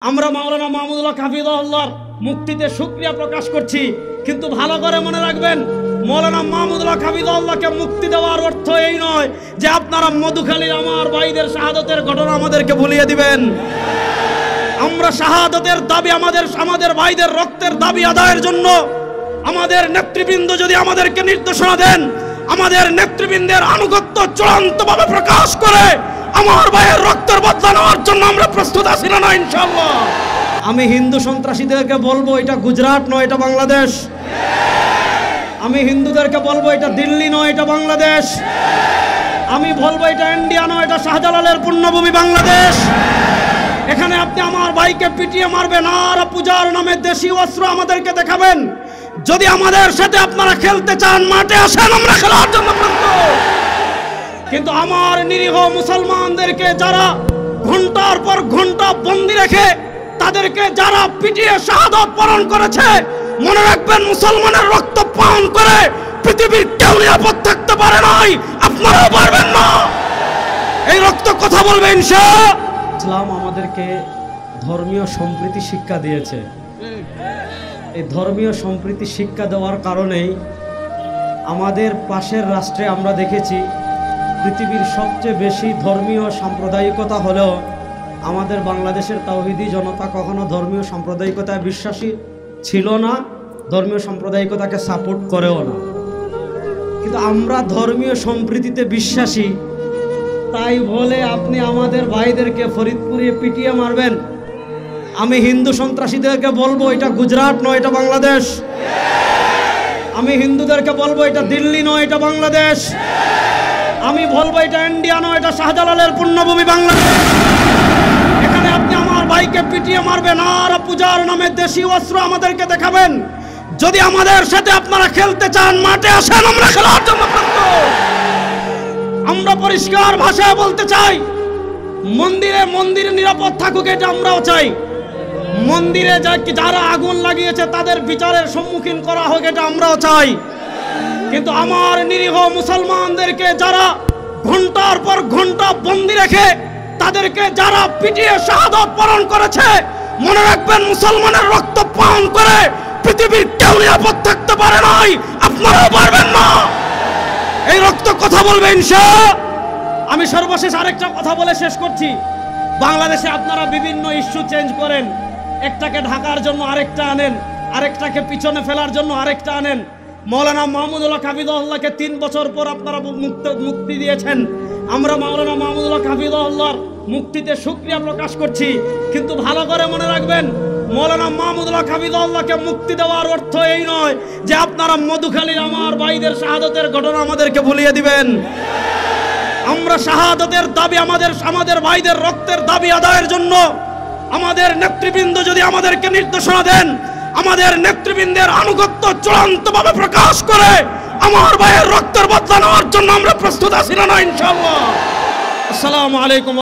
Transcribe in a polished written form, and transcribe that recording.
আমরা মাওলানা মাহমুদুল্লাহ হাফিজাহুল্লাহর মুক্তিতে শুকরিয়া প্রকাশ করছি, কিন্তু ভালো করে মনে রাখবেন মাওলানা মাহমুদুল্লাহ হাফিজাহুল্লাহকে মুক্তি দেওয়ার অর্থ এই নয় যে আপনারা মধুখালীর আমার ভাইদের শাহাদাতের ঘটনা আমাদেরকে ভুলিয়ে দিবেন। আমরা শাহাদাতের দাবি আমাদের ভাইদের রক্তের দাবি আদায়ের জন্য আমাদের নেতৃবৃন্দ যদি আমাদেরকে নির্দেশনা দেন, আমাদের নেতৃবৃন্দের আনুগত্য চূড়ান্তভাবে প্রকাশ করে আমার ভাইয়ের রক্তের বদলা নেওয়ার জন্য আমরা প্রস্তুত আছি না ইনশাআল্লাহ। আমি হিন্দু সন্ত্রাসীদেরকে বলবো এটা গুজরাট নয়, এটা বাংলাদেশ। আমি হিন্দুদেরকে বলবো এটা দিল্লি নয়, এটা বাংলাদেশ। আমি বলবো এটা ইন্ডিয়া নয়, এটা শাহজালালের পুণ্যভূমি বাংলাদেশ। এখানে আপনি আমার ভাইকে পিটিয়ে মারবেন আর পূজার নামে দেশি অস্ত্র আমাদেরকে দেখাবেন। যদি আমাদের সাথে আপনারা খেলতে চান মাঠে আসেন, আমরা খেলার জন্য প্রস্তুত। কিন্তু আমার নিরীহ মুসলমানদেরকে যারা ঘন্টার পর ঘন্টা বন্দী রেখে তাদেরকে যারা পিটিয়ে শাহাদাত বরণ করেছে, মনে রাখবেন মুসলমানের রক্ত পান করে পৃথিবীর কেউ নিরাপদ থাকতে পারে নাই, আপনারাও পারবেন না। এই রক্ত কথা বলবে ইনশাআল্লাহ। ইসলাম আমাদেরকে ধর্মীয় সম্প্রীতি শিক্ষা দিয়েছে। এই ধর্মীয় সম্প্রীতি শিক্ষা দেওয়ার কারণেই আমাদের পাশের রাষ্ট্রে আমরা দেখেছি পৃথিবীর সবচেয়ে বেশি ধর্মীয় সাম্প্রদায়িকতা হলেও আমাদের বাংলাদেশের তাওহীদি জনতা কখনো ধর্মীয় সাম্প্রদায়িকতায় বিশ্বাসী ছিল না, ধর্মীয় সাম্প্রদায়িকতাকে সাপোর্ট করেও না। কিন্তু আমরা ধর্মীয় সম্প্রীতিতে বিশ্বাসী, তাই বলে আপনি আমাদের ভাইদেরকে ফরিদপুরে পিটিয়ে মারবেন। আমি হিন্দু সন্ত্রাসীদেরকে বলবো এটা গুজরাট নয়, এটা বাংলাদেশ। আমি হিন্দুদেরকে বলবো এটা দিল্লি নয়, এটা বাংলাদেশ। আমি বলবো এটা ইন্ডিয়া নয়, এটা শাহজালালের পুণ্যভূমি বাংলাদেশ। এখানে আপনি আমার ভাইকে পিটিয়ে মারবেন আর পূজার নামে দেশি অস্ত্র আমাদেরকে দেখাবেন। যদি আমাদের সাথে আপনারা খেলতে চান মাঠে আসেন, আমরা খেলার জন্য প্রস্তুত। আমরা পরিষ্কার ভাষায় বলতে চাই, মন্দিরে নিরাপদ থাকুক, এটা আমরাও চাই। মন্দিরে যারা আগুন লাগিয়েছে তাদের বিচারের সম্মুখীন করা হোক, এটা আমরাও চাই। কিন্তু আমার নিরীহ মুসলমানদেরকে যারা ঘন্টার পর ঘন্টা বন্দী রেখে তাদেরকে যারা পিটিয়ে শাহাদাত বরণ করেছে, মনে রাখবেন মুসলমানের রক্ত পান করে পৃথিবীর কেউ নিরাপদ থাকতে পারে নাই, আপনারাও পারবেন না। এই রক্ত কথা বলবে ইনশাআল্লাহ। আমি সর্বশেষ আরেকটা কথা বলে শেষ করছি। বাংলাদেশে আপনারা বিভিন্ন ইস্যু চেঞ্জ করেন, একটাকে ঢাকার জন্য আরেকটা আনেন, আরেকটাকে পিছনে ফেলার জন্য আরেকটা আনেন। মাওলানা মাহমুদুল্লাহ হাফিজাহুল্লাহকে 3 বছর পর আপনারা মুক্তি দিয়েছেন। আমরা মাওলানা মাহমুদুল্লাহ হাফিজাহুল্লাহর মুক্তিতে শুকরিয়া প্রকাশ করছি, কিন্তু ভালো করে মনে রাখবেন মাওলানা মাহমুদুল্লাহ হাফিজাহুল্লাহকে মুক্তি দেওয়ার অর্থ এই নয় যে আপনারা মধুখালীর আমার ভাইদের শাহাদাতের ঘটনা আমাদেরকে ভুলিয়ে দিবেন। আমরা শাহাদাতের দাবি আমাদের ভাইদের রক্তের দাবি আদায়ের জন্য আমাদের নেতৃবৃন্দ যদি আমাদেরকে নির্দেশনা দেন, আমাদের নেতৃবৃন্দের আনুগত্য চূড়ান্তভাবে প্রকাশ করে আমার ভাইয়ের রক্তের বদলা নেওয়ার জন্য আমরা প্রস্তুত আছি না ইনশাআল্লাহ। আসসালামু আলাইকুম।